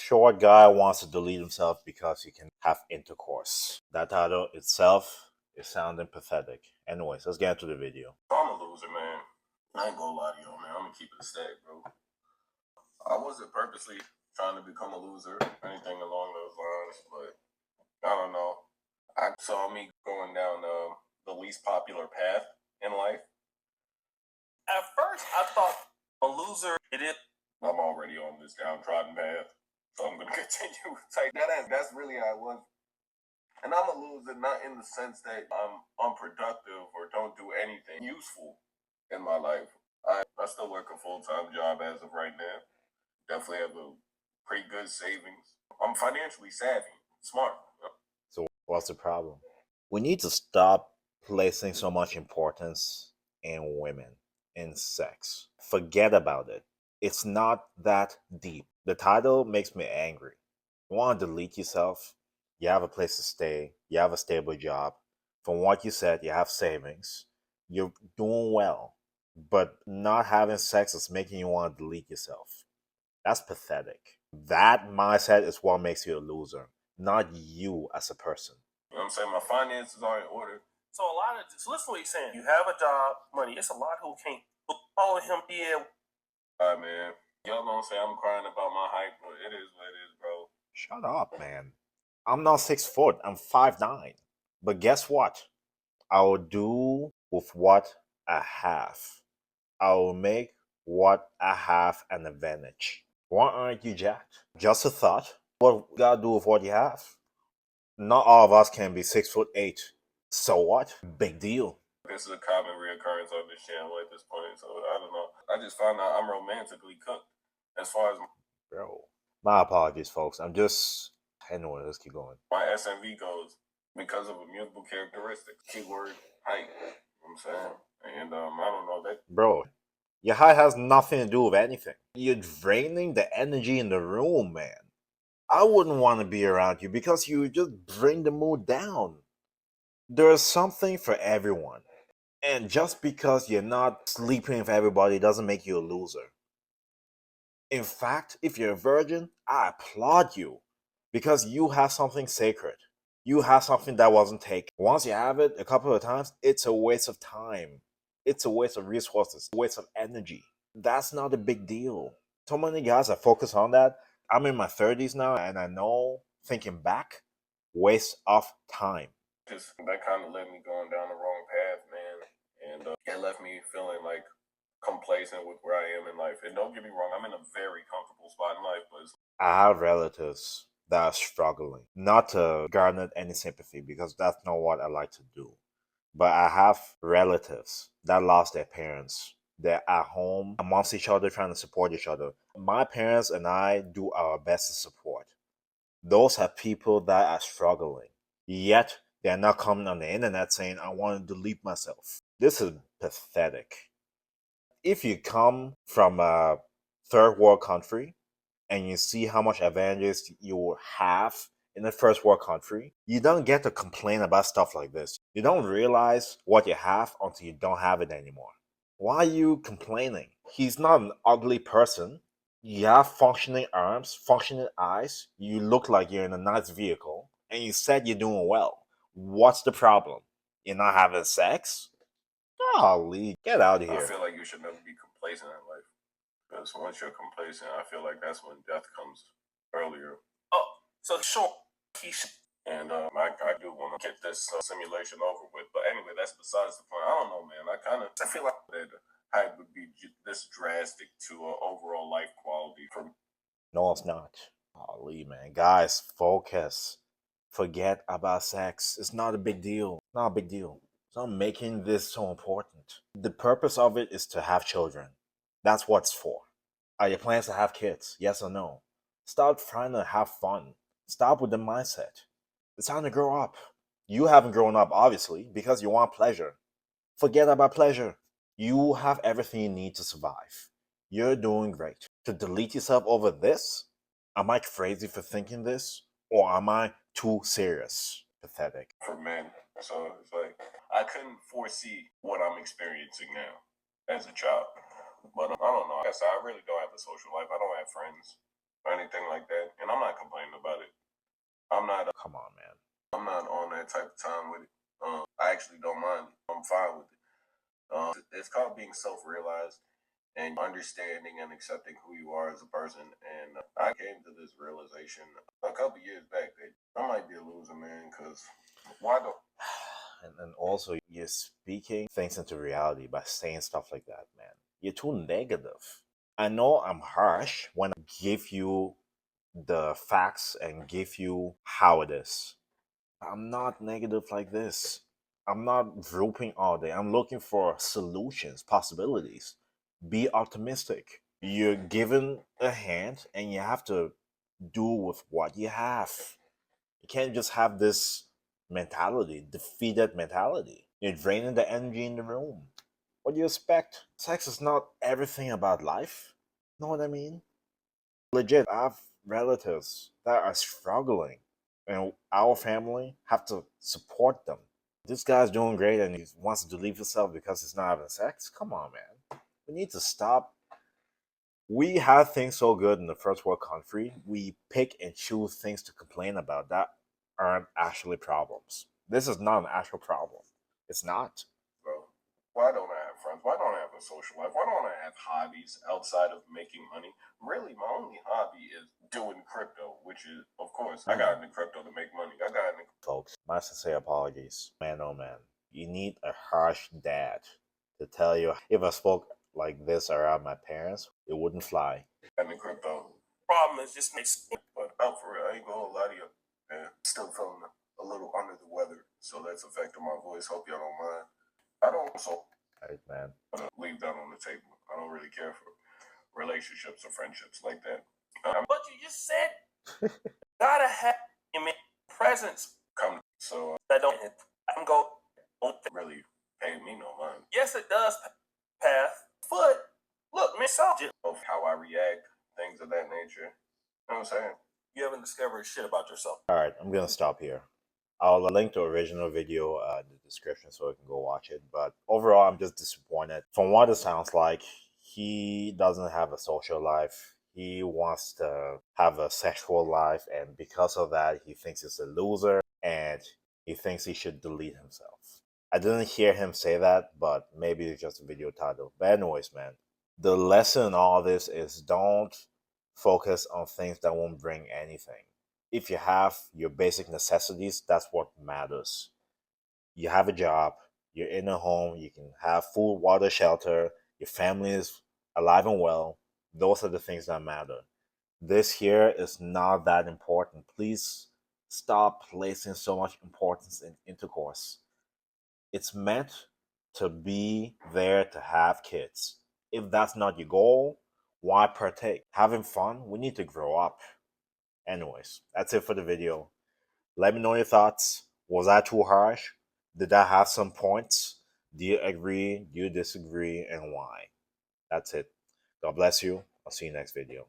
Short guy wants to delete himself because he can have intercourse. That title itself is sounding pathetic. Anyways, let's get into the video. I'm a loser, man. I ain't gonna lie to y'all, man. I'm gonna keep it a stack, bro. I wasn't purposely trying to become a loser or anything along those lines, but I don't know. I saw me going down the least popular path in life. At first, I thought a loser, I'm already on this downtrodden path, so I'm gonna continue. That's really how it was. And I'm a loser not in the sense that I'm unproductive or don't do anything useful in my life. I still work a full-time job as of right now. Definitely have a pretty good savings. I'm financially savvy, smart. So what's the problem? We need to stop placing so much importance in women, in sex. Forget about it. It's not that deep. The title makes me angry. You want to delete yourself? You have a place to stay. You have a stable job. From what you said, you have savings. You're doing well. But not having sex is making you want to delete yourself. That's pathetic. That mindset is what makes you a loser, not you as a person. You know what I'm saying? My finances are in order. So listen to what he's saying. You have a job, money. It's a lot who can't follow him. Yeah. All right, man. Y'all gonna say I'm crying about my height, but it is what it is, bro. Shut up, man. I'm not 6 foot. I'm 5'9". But guess what? I will do with what I have. I will make what I have an advantage. Why aren't you jacked? Just a thought. What you gotta do with what you have? Not all of us can be 6'8". So what? Big deal. This is a common reoccurrence on this channel at this point, so I don't know. I just found out I'm romantically cooked as far as Bro. My apologies, folks. Anyway, let's keep going. My SMV goes because of immutable characteristics. Keyword height. You know what I'm saying? And I don't know that. Bro, your height has nothing to do with anything. You're draining the energy in the room, man. I wouldn't want to be around you because you just bring the mood down. There's something for everyone. And just because you're not sleeping with everybody doesn't make you a loser. In fact, if you're a virgin, I applaud you because you have something sacred. You have something that wasn't taken. Once you have it a couple of times, it's a waste of time. It's a waste of resources, a waste of energy. That's not a big deal. So many guys are focused on that. I'm in my 30s now, and I know, thinking back, waste of time. Just that kind of led me going down the wrong path, man. And it left me feeling like complacent with where I am in life. And don't get me wrong, I'm in a very comfortable spot in life, but I have relatives that are struggling. Not to garner any sympathy, because that's not what I like to do. But I have relatives that lost their parents. They're at home amongst each other, trying to support each other. My parents and I do our best to support. Those are people that are struggling. Yet, they're not coming on the internet saying, I want to delete myself. This is pathetic. If you come from a third world country and you see how much advantages you have in a first world country, you don't get to complain about stuff like this. You don't realize what you have until you don't have it anymore. Why are you complaining? He's not an ugly person. You have functioning arms, functioning eyes. You look like you're in a nice vehicle. And you said you're doing well. What's the problem? You're not having sex? Golly, get out of here. I feel like you should never be complacent in life. Because once you're complacent, I feel like that's when death comes earlier. Oh, so sure, and I do want to get this simulation over with. But anyway, that's besides the point. I don't know, man. I feel like that height would be this drastic to overall life quality for me. No, it's not. Golly, man. Guys, focus. Forget about sex. It's not a big deal. Not a big deal. Stop making this so important. The purpose of it is to have children. That's what it's for. Are your plans to have kids? Yes or no? Stop trying to have fun. Stop with the mindset. It's time to grow up. You haven't grown up, obviously, because you want pleasure. Forget about pleasure. You have everything you need to survive. You're doing great. To delete yourself over this? Am I crazy for thinking this? Or am I too serious? Pathetic. For men. So it's like, I couldn't foresee what I'm experiencing now as a child. But I don't know. I guess I really don't have a social life. I don't have friends or anything like that. And I'm not Come on, man. I'm not on that type of time with it. I actually don't mind it. I'm fine with it. It's called being self-realized and understanding and accepting who you are as a person. And I came to this realization a couple years back that I might be a loser, man, because why don't... And also, you're speaking things into reality by saying stuff like that, man. You're too negative. I know I'm harsh when I give you the facts and give you how it is. I'm not negative like this. I'm not drooping all day. I'm looking for solutions, possibilities. Be optimistic. You're given a hand and you have to do with what you have. You can't just have this mentality, defeated mentality. You're draining the energy in the room. What do you expect? Sex is not everything about life. Know what I mean? Legit, I have relatives that are struggling, and our family have to support them. This guy's doing great and he wants to leave himself because he's not having sex. Come on, man. We need to stop. We have things so good in the first world country. We pick and choose things to complain about that aren't actually problems. This is not an actual problem. It's not. Bro, why don't I have friends? Why don't I have a social life? Why don't I have hobbies outside of making money? Really, my only hobby is doing crypto, which is, of course, I got into crypto to make money. I got into... Folks, my sincere apologies. Man, oh man. You need a harsh dad to tell you if I spoke like this around my parents, it wouldn't fly. crypto. Problem is just makes... But out for real, I ain't gonna lie to you. Man, still feeling a little under the weather, so that's affecting my voice. Hope y'all don't mind. I don't... So, Right, man. leave that on the table. I don't really care for relationships or friendships like that. But you just said gotta have presence come. So that don't... I can go... Don't really pay me no mind. Yes, it does. Path, foot. Look, man, subject of how I react, things of that nature. You know what I'm saying? You haven't discovered shit about yourself. Alright, I'm gonna stop here. I'll link the original video in the description so you can go watch it. But overall, I'm just disappointed. From what it sounds like, he doesn't have a social life. He wants to have a sexual life, and because of that, he thinks he's a loser and he thinks he should delete himself. I didn't hear him say that, but maybe it's just a video title. But anyways, man, the lesson in all this is don't focus on things that won't bring anything. If you have your basic necessities, that's what matters. You have a job, you're in a home, you can have food, water, shelter, your family is alive and well. Those are the things that matter. This here is not that important. Please stop placing so much importance in intercourse. It's meant to be there to have kids. If that's not your goal, why partake? Having fun, we need to grow up. Anyways, that's it for the video. Let me know your thoughts. Was I too harsh? Did I have some points? Do you agree? Do you disagree? And why? That's it. God bless you. I'll see you next video.